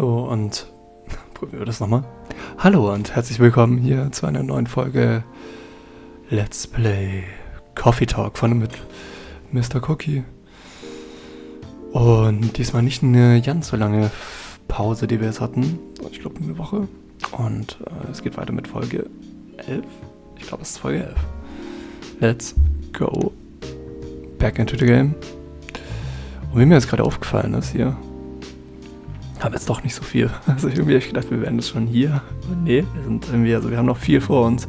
Hallo und probieren wir das nochmal. Hallo und herzlich willkommen hier zu einer neuen Folge Let's Play Coffee Talk von mit MrCookie. Und diesmal nicht eine ganz so lange Pause, die wir jetzt hatten. Ich glaube eine Woche. Und es geht weiter mit Folge 11. Ich glaube es ist Folge 11. Let's go back into the game. Und wie mir jetzt gerade aufgefallen ist hier, haben jetzt doch nicht so viel. Also irgendwie habe ich gedacht, wir wären jetzt schon hier. Aber nee, wir haben noch viel vor uns.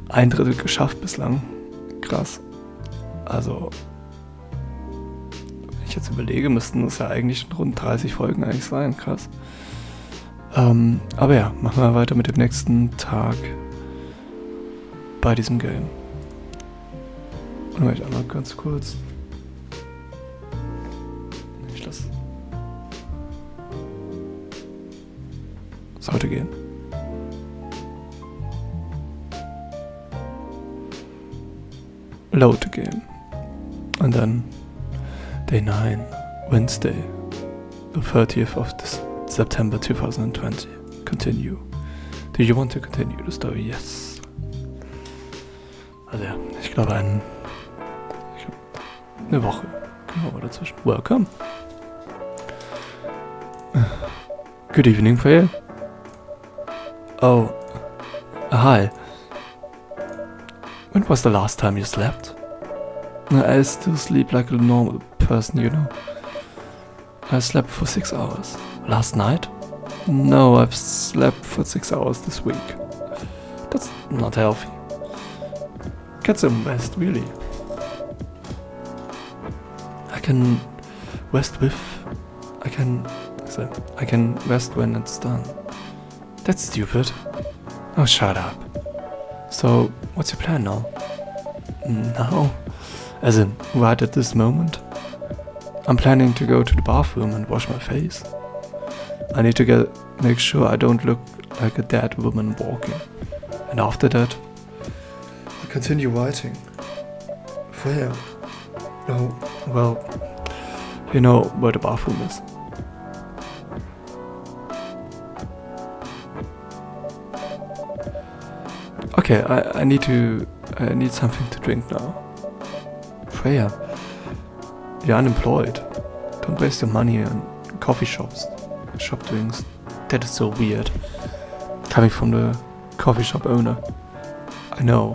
1/3 geschafft bislang. Krass. Also, wenn ich jetzt überlege, müssten es ja eigentlich rund 30 Folgen eigentlich sein. Krass. Aber ja, machen wir weiter mit dem nächsten Tag bei diesem Game. Und vielleicht einmal ganz kurz. Ich lasse. Sollte gehen. Load the game. And then day 9, Wednesday, the 30th of September 2020. Continue. Do you want to continue the story? Yes. Also ja, ich glaube eine Woche. Genau dazwischen. Welcome. Good evening for you. Oh, hi. When was the last time you slept? I still sleep like a normal person, you know. I slept for 6 hours. Last night? No, I've slept for 6 hours this week. That's not healthy. Get some rest, really. I can rest when it's done. That's stupid. Oh, shut up. So, what's your plan now? Now? As in, right at this moment? I'm planning to go to the bathroom and wash my face. I need to make sure I don't look like a dead woman walking. And after that, I'll continue writing. Where? Oh, well, you know where the bathroom is. Okay, I need something to drink now. Freya, you're unemployed. Don't waste your money on coffee shops, shop drinks. That is so weird. Coming from the coffee shop owner. I know.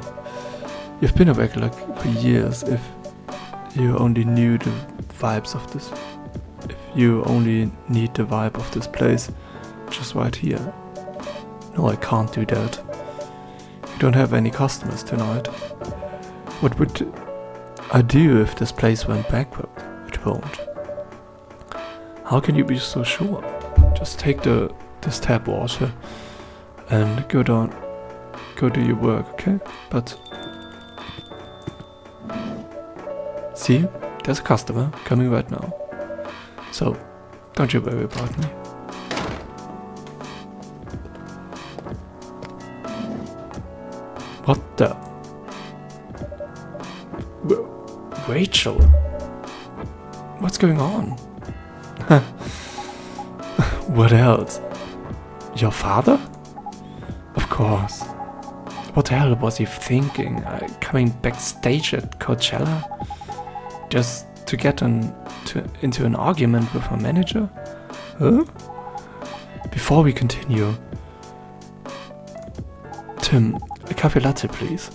You've been a regular for years. If you only knew the vibes of this. If you only need the vibe of this place, just right here. No, I can't do that. You don't have any customers tonight. What would I do if this place went bankrupt? It won't. How can you be so sure? Just take this tap water and go do your work, okay? But see, there's a customer coming right now. So don't you worry about me. What the? Rachel? What's going on? What else? Your father? Of course. What the hell was he thinking? Coming backstage at Coachella? Just to get into an argument with her manager? Huh? Before we continue, Tim, a coffee latte, please.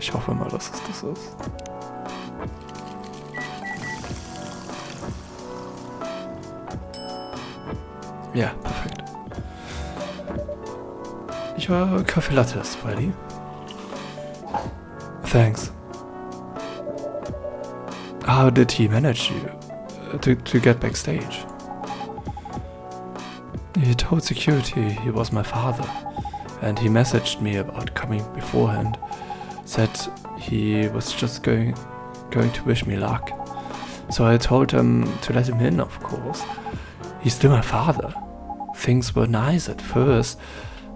Ich hoffe mal, dass es das ist. Ja, perfekt. Your coffee latte is ready. Thanks. How did he manage you to get backstage? He told security he was my father, and he messaged me about coming beforehand. Said he was just going to wish me luck. So I told him to let him in, of course. He's still my father. Things were nice at first,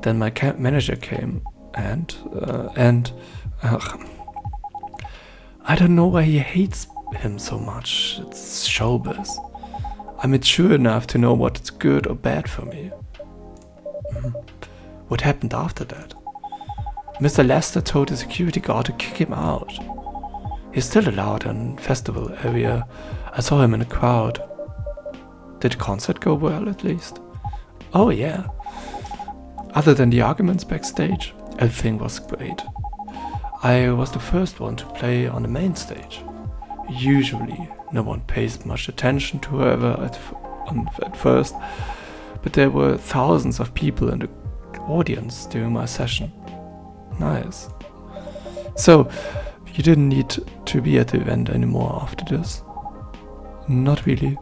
then my manager came and I don't know why he hates him so much. It's showbiz. I'm mature enough to know what's good or bad for me. What happened after that? Mr. Lester told the security guard to kick him out. He's still allowed in festival area. I saw him in a crowd. Did the concert go well at least? Oh yeah. Other than the arguments backstage, everything was great. I was the first one to play on the main stage. Usually, no one pays much attention to whoever at first, but there were thousands of people in the audience during my session. Nice. So, you didn't need to be at the event anymore after this? Not really.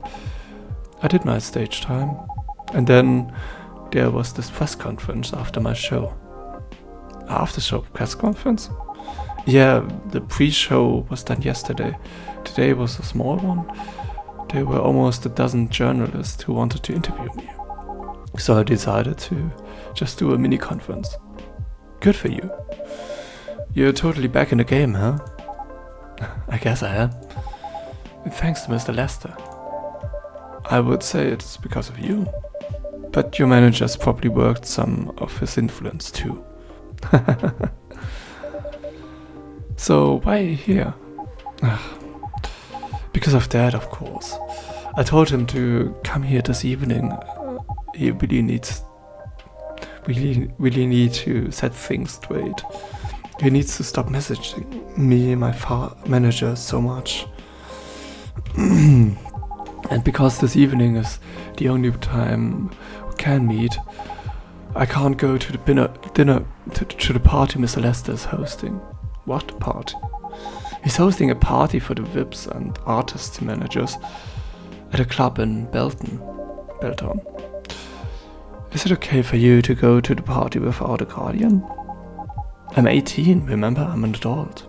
I did my stage time, and then there was this press conference after my show. After show press conference? Yeah, the pre-show was done yesterday. Today was a small one. There were almost a dozen journalists who wanted to interview me. So I decided to just do a mini conference. Good for you. You're totally back in the game, huh? I guess I am. Thanks to Mr. Lester. I would say it's because of you. But your manager's probably worked some of his influence too. So why are you here? Because of that, of course. I told him to come here this evening. He really need to set things straight. He needs to stop messaging me, my manager, so much. And because this evening is the only time we can meet, I can't go to the dinner to the party Mr. Lester is hosting. What party? He's hosting a party for the VIPs and artist managers at a club in Belton. Is it okay for you to go to the party without a guardian? I'm 18, remember? I'm an adult.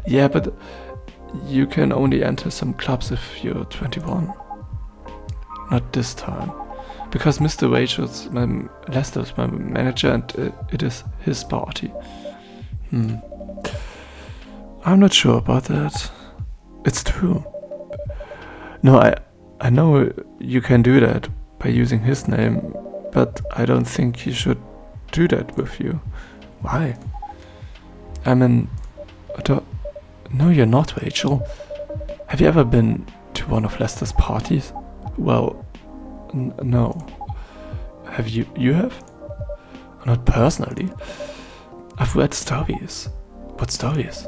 Yeah, but you can only enter some clubs if you're 21. Not this time. Because Mr. Lester is my manager and it is his party. I'm not sure about that. It's true. No, I know you can do that by using his name, but I don't think he should do that with you. Why? I mean, no, you're not, Rachel. Have you ever been to one of Lester's parties? Well, no. Have you? You have? Not personally. I've read stories. What stories?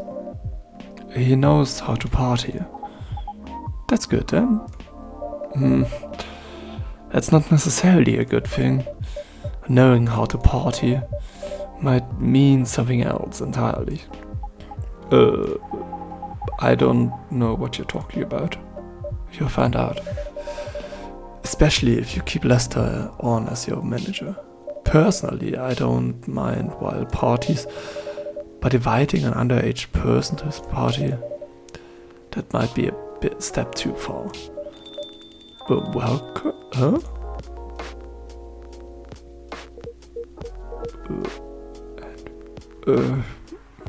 He knows how to party. That's good then. That's not necessarily a good thing. Knowing how to party might mean something else entirely. I don't know what you're talking about. You'll find out. Especially if you keep Lester on as your manager. Personally, I don't mind wild parties, but inviting an underage person to his party, that might be a step too far. Welcome? Huh?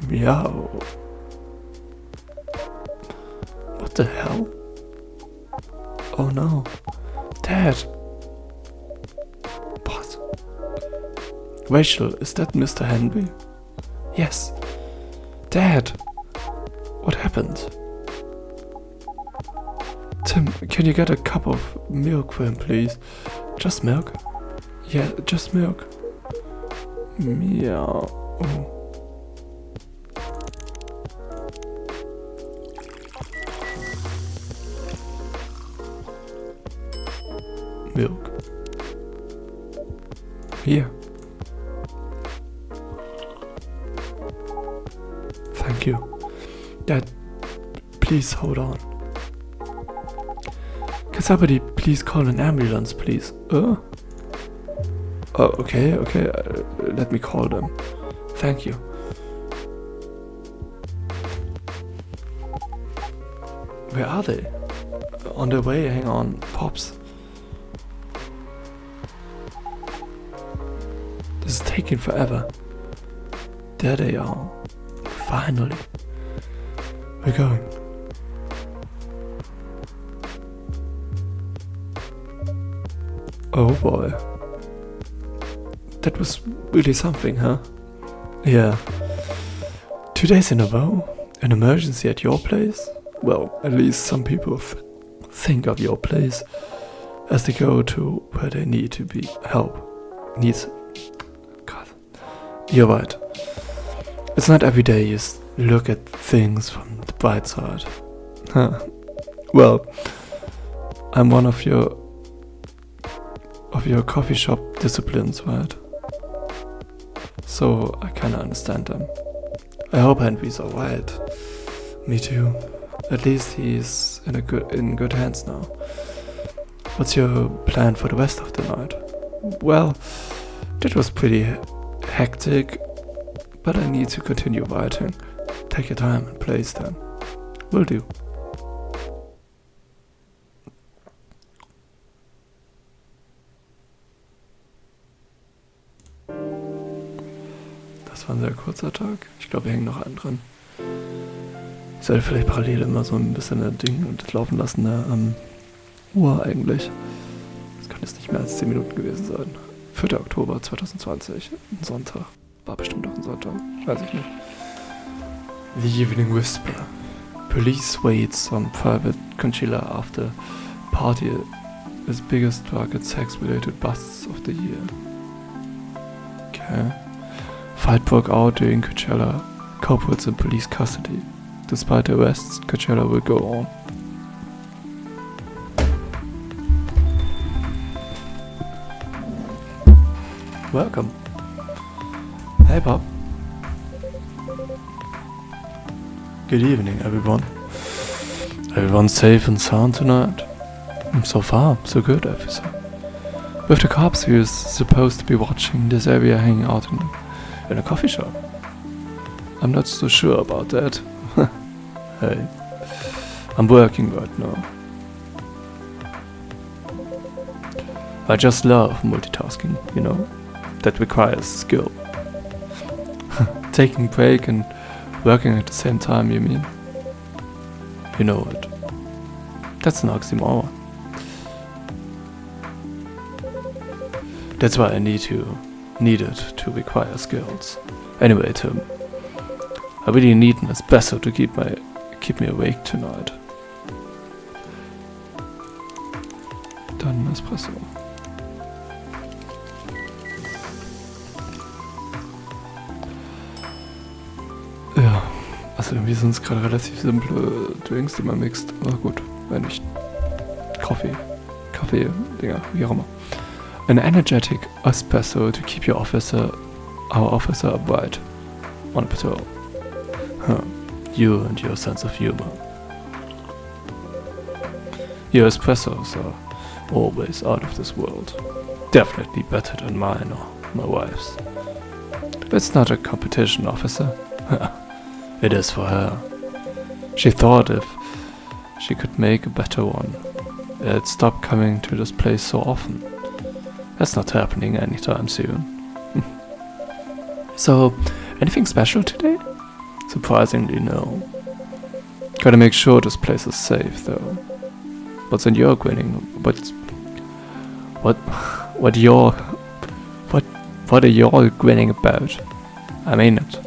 Meow. What the hell? Oh no. Dad! What? Rachel, is that Mr. Henry? Yes. Dad! What happened? Tim, can you get a cup of milk for him, please? Just milk? Yeah, just milk. Meow. Oh. Milk. Here. Thank you. Dad, please hold on. Can somebody please call an ambulance, please? Oh, okay. Let me call them. Thank you. Where are they? On their way, hang on. Pops. This is taking forever. There they are. Finally. We're going. Oh boy. That was really something, huh? Yeah. 2 days in a row? An emergency at your place? Well, at least some people think of your place as they go to where they need to be help. Needs. God. You're right. It's not every day you look at things from the bright side. Huh. Well, I'm one of your coffee shop disciplines, right? So I kinda understand them. I hope Henry's alright. Me too. At least he's in good hands now. What's your plan for the rest of the night? Well, that was pretty hectic, but I need to continue writing. Take your time and place then. Will do. Das war ein sehr kurzer Tag. Ich glaube, wir hängen noch einen dran. Ich sollte vielleicht parallel immer so ein bisschen ein Ding und laufen lassen, am Uhr eigentlich. Das kann jetzt nicht mehr als 10 Minuten gewesen sein. 4. Oktober 2020, ein Sonntag. War bestimmt auch ein Sonntag, weiß ich nicht. The Evening Whisper. Police waits on private concealer after party is biggest drug and sex related busts of the year. Okay. Fight broke out during Coachella. Culprits in police custody. Despite the arrests, Coachella will go on. Welcome. Hey, Bob. Good evening, everyone. Everyone's safe and sound tonight? So far, so good, officer. With the cops who's supposed to be watching this area hanging out in a coffee shop. I'm not so sure about that. Hey, I'm working right now. I just love multitasking, you know? That requires skill. Taking a break and working at the same time, you mean? You know it. That's an oxymoron. That's why I needed to require skills. Anyway, Tim, I really need an espresso to keep me awake tonight. Dann Espresso. Ja, also irgendwie sind es gerade relativ simple Drinks, die man mixt. Aber gut, wenn nicht Kaffee, Dinger, wie auch immer. An energetic espresso to keep our officer upright on patrol. Huh. You and your sense of humor. Your espressos are always out of this world. Definitely better than mine or my wife's. It's not a competition, officer. It is for her. She thought if she could make a better one, it'd stop coming to this place so often. That's not happening anytime soon. So, anything special today? Surprisingly, no. Gotta make sure this place is safe, though. What's in your grinning? What are you all grinning about? I mean it.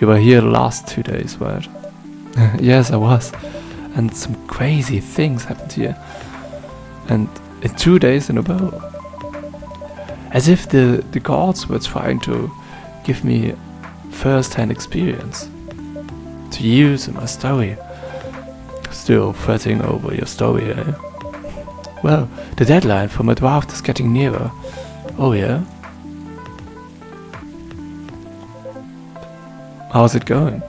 You were here the last 2 days, right? Yes, I was. And some crazy things happened here. And in 2 days in a row. As if the gods were trying to give me first-hand experience to use in my story. Still fretting over your story, eh? Well, the deadline for my draft is getting nearer. Oh yeah? How's it going?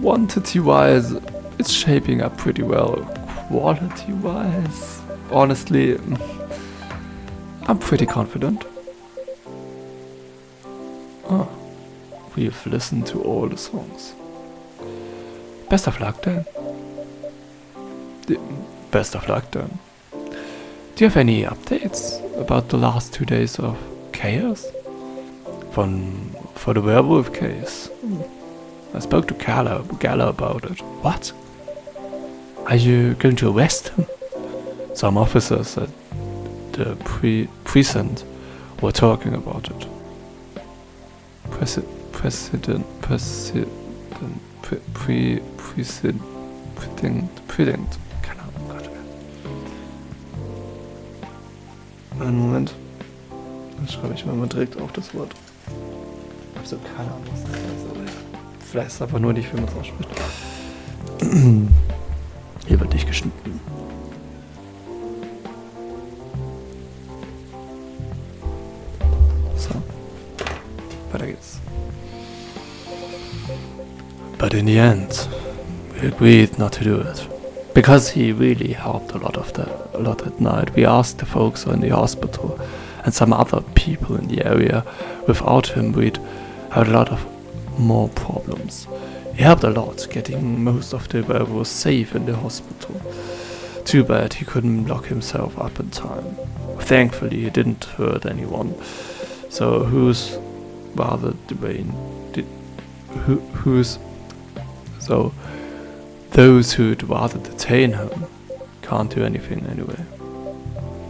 Quantity-wise, it's shaping up pretty well. Quality-wise, honestly, I'm pretty confident. Oh, we've listened to all the songs. Best of luck then. Best of luck then. Do you have any updates about the last 2 days of chaos? For the werewolf case. I spoke to Gala about it. What? Are you going to arrest him? Some officers said the precinct were talking about it. President, keine Ahnung, Gott. Einen Moment. Dann schreibe ich mal direkt auf das Wort. Ich habe so keine Ahnung, was das heißt, aber vielleicht ist es einfach nur nicht, wie man es ausspricht. Hier wird nicht geschnitten. So. Weiter geht's. But in the end, we agreed not to do it. Because he really helped a lot at night. We asked the folks in the hospital and some other people in the area. Without him, we'd had a lot of more problems. He helped a lot, getting most of the werewolves safe in the hospital. Too bad he couldn't lock himself up in time. Thankfully, he didn't hurt anyone. So who's rather debating? So those who'd rather detain him can't do anything anyway.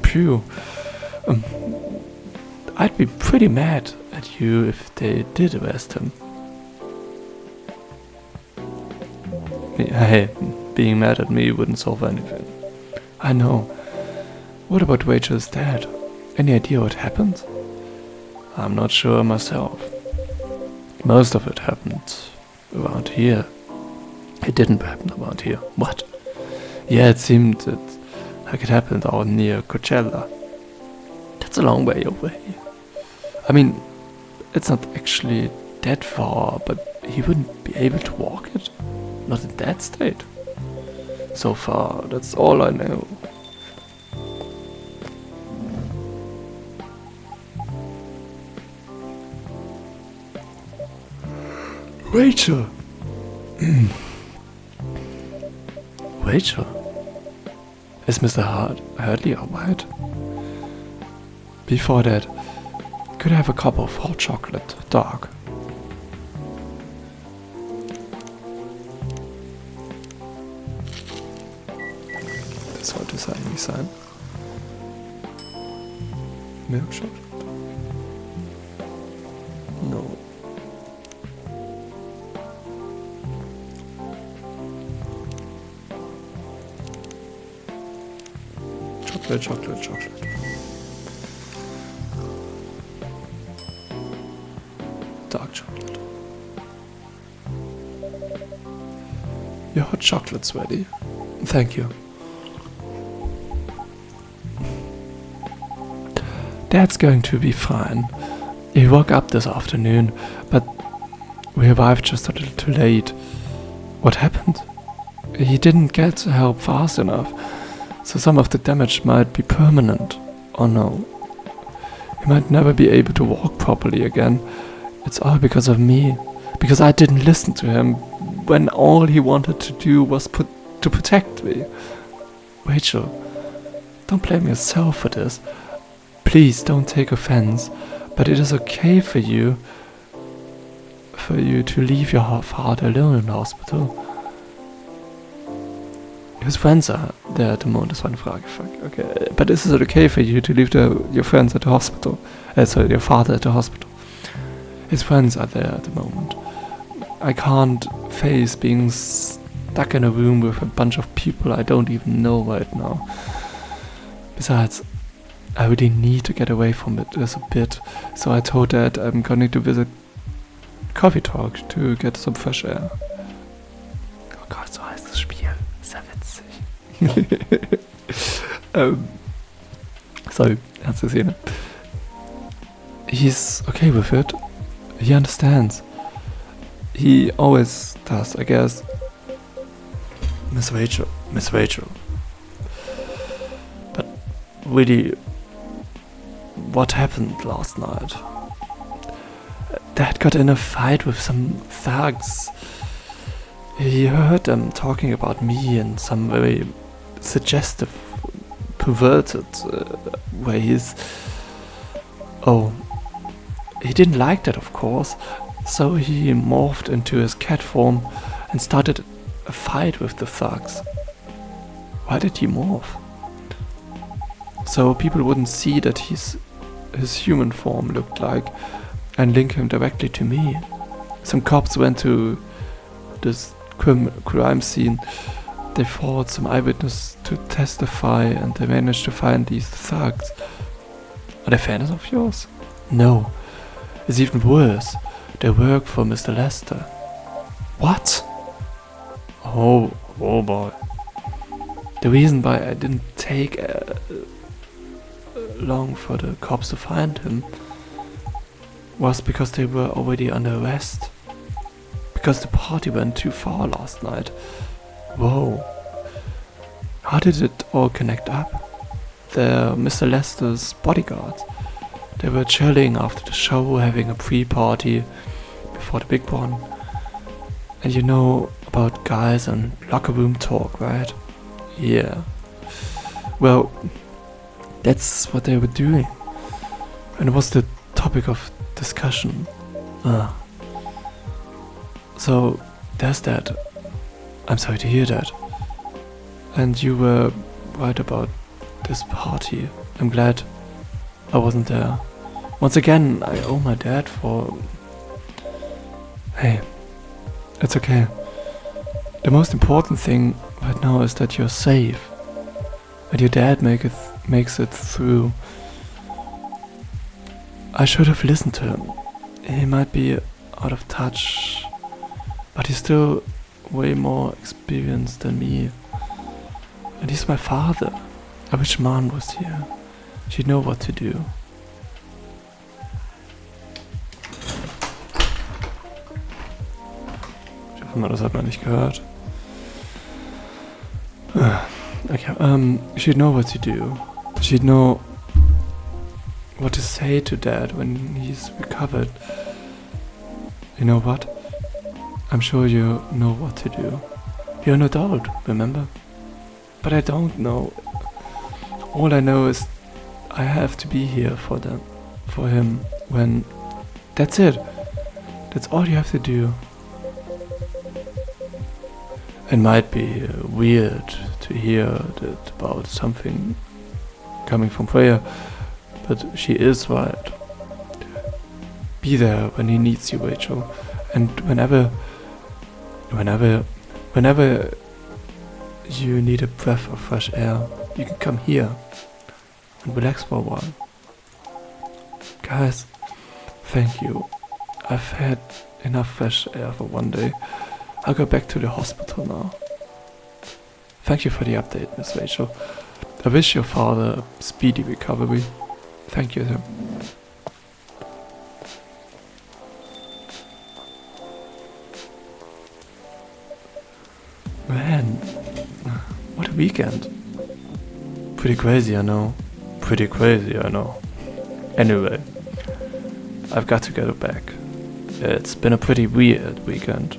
Phew. I'd be pretty mad at you if they did arrest him. Hey, being mad at me wouldn't solve anything. I know. What about Rachel's dad? Any idea what happened? I'm not sure myself. Most of it happened around here. It didn't happen around here. What? Yeah, it seemed that like it happened out near Coachella. That's a long way away. I mean, it's not actually that far, but he wouldn't be able to walk it. Not in that state. So far, that's all I know. Rachel! Rachel? Is Mr. Hardley alright? Before that, could I have a cup of hot chocolate, dark? Das sollte es eigentlich sein. Milk chocolate? No. Chocolate. Dark chocolate. Your hot chocolate's ready. Thank you. Dad's going to be fine. He woke up this afternoon, but we arrived just a little too late. What happened? He didn't get help fast enough, so some of the damage might be permanent. Oh no. He might never be able to walk properly again. It's all because of me. Because I didn't listen to him when all he wanted to do was to protect me. Rachel, don't blame yourself for this. Please don't take offense, but it is okay for you to leave your father alone in the hospital. His friends are there at the moment. Das war eine Frage. Fuck. Okay. But is it okay for you to leave your friends at the hospital? Your father at the hospital. His friends are there at the moment. I can't face being stuck in a room with a bunch of people I don't even know right now. Besides, I really need to get away from it just a bit. So I told Dad I'm going to visit Coffee Talk to get some fresh air. Oh Gott, so heißt das Spiel. Sehr witzig. Sorry, hast du gesehen? He's okay with it. He understands. He always does, I guess. Miss Rachel. But really, what happened last night? Dad got in a fight with some thugs. He heard them talking about me in some very suggestive, perverted ways. Oh, he didn't like that, of course, so he morphed into his cat form and started a fight with the thugs. Why did he morph? so people wouldn't see that his human form looked like, and link him directly to me. Some cops went to this crime scene. They fought some eyewitness to testify, and they managed to find these thugs. Are they fans of yours? No. It's even worse. They work for Mr. Lester. What? Oh boy. The reason why I didn't take long for the cops to find him was because they were already under arrest. Because the party went too far last night. Whoa. How did it all connect up? They're Mr. Lester's bodyguards. They were chilling after the show, having a pre-party before the big one. And you know about guys and locker room talk, right? Yeah. Well, that's what they were doing. And it was the topic of discussion. So, there's that. I'm sorry to hear that. And you were right about this party. I'm glad I wasn't there. Once again, I owe my dad for... Hey, it's okay. The most important thing right now is that you're safe. And your dad makes it through. I should have listened to him. He might be out of touch, but he's still way more experienced than me. And he's my father. I wish Mom was here. She'd know what to do. Ich hoffe mal, das hat man nicht gehört. Okay, she'd know what to do. She'd know what to say to Dad when he's recovered. You know what? I'm sure you know what to do. You're an adult, remember? But I don't know. All I know is I have to be here for him when... That's it. That's all you have to do. It might be weird to hear that about something coming from Freya, but she is right. Be there when he needs you, Rachel. And whenever you need a breath of fresh air, you can come here and relax for a while. Guys, thank you. I've had enough fresh air for one day. I'll go back to the hospital now. Thank you for the update, Miss Rachel. I wish your father a speedy recovery. Thank you, sir. Man, what a weekend. Pretty crazy, I know. Pretty crazy, I know. Anyway, I've got to go back. It's been a pretty weird weekend.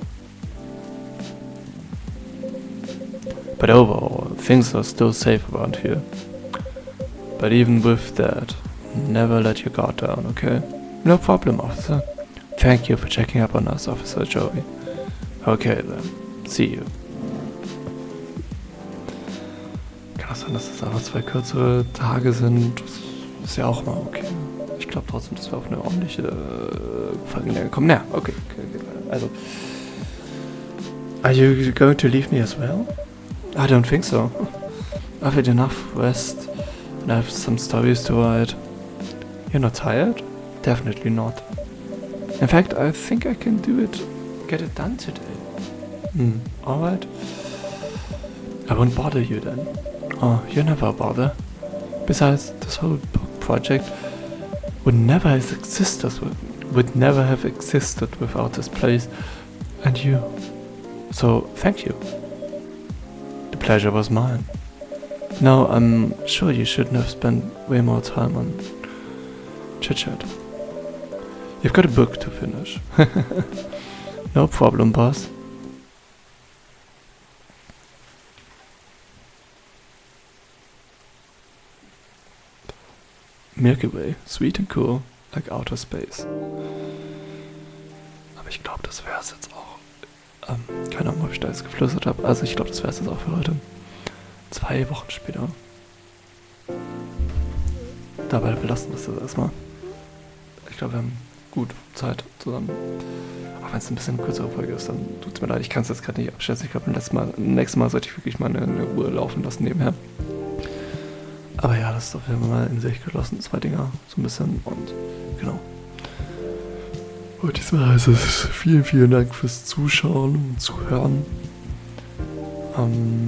But overall, things are still safe around here. But even with that, never let your guard down, okay? No problem, officer. Thank you for checking up on us, Officer Joey. Okay then, see you. Kann es sein, dass das einfach 2 kürzere Tage sind? Das ist ja auch mal okay. Ich glaube trotzdem, dass wir auf eine ordentliche Folge kommen. Na, okay, also. Are you going to leave me as well? I don't think so. I've had enough rest and I have some stories to write. You're not tired? Definitely not. In fact, I think I can get it done today. Alright. I won't bother you then. Oh, you never bother. Besides, this whole book project would never have existed without this place and you. So, thank you. The pleasure was mine. Now, I'm sure you shouldn't have spent way more time on chit-chat. You've got a book to finish. No problem, boss. Milky Way, sweet and cool, like outer space. Aber ich glaube, das wäre es jetzt auch. Keine Ahnung, ob ich da jetzt geflüstert habe. Also ich glaube, das wäre es jetzt auch für heute. 2 Wochen später. dabei belassen wir es jetzt erstmal. Ich glaube, wir haben gut Zeit zusammen. Auch wenn es ein bisschen eine kürzere Folge ist, dann tut es mir leid. Ich kann es jetzt gerade nicht abschätzen. Ich glaube, beim nächsten Mal sollte ich wirklich mal eine Uhr laufen lassen nebenher. Aber ja, das ist auf jeden Fall mal in sich geschlossen. 2 Dinger, so ein bisschen. Und genau. Und diesmal heißt es vielen Dank fürs Zuschauen und Zuhören.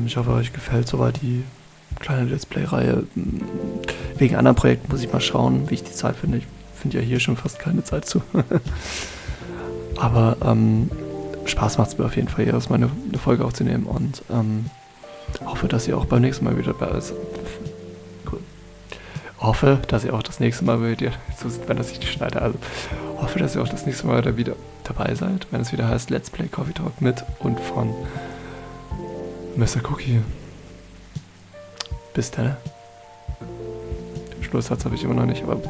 Ich hoffe, euch gefällt soweit die kleine Let's Play-Reihe. Wegen anderen Projekten muss ich mal schauen, wie ich die Zeit finde. Ich finde ja hier schon fast keine Zeit zu. Aber Spaß macht es mir auf jeden Fall, jedes Mal eine Folge aufzunehmen. Und hoffe, dass ihr auch beim nächsten Mal wieder dabei seid. Cool. Hoffe, dass ihr auch das nächste Mal wieder, wenn das nicht schneide, also hoffe, dass ihr auch das nächste Mal wieder dabei seid, wenn es wieder heißt Let's Play Coffee Talk mit und von MrCookie. Bis dann. Den Schlusssatz habe ich immer noch nicht, aber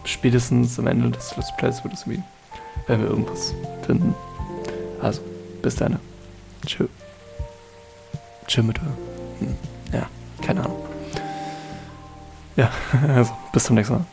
spätestens am Ende des Let's Plays werden wir irgendwas finden. Also, bis dann. Tschö. Tschö mit Ja, keine Ahnung. Ja, also, bis zum nächsten Mal.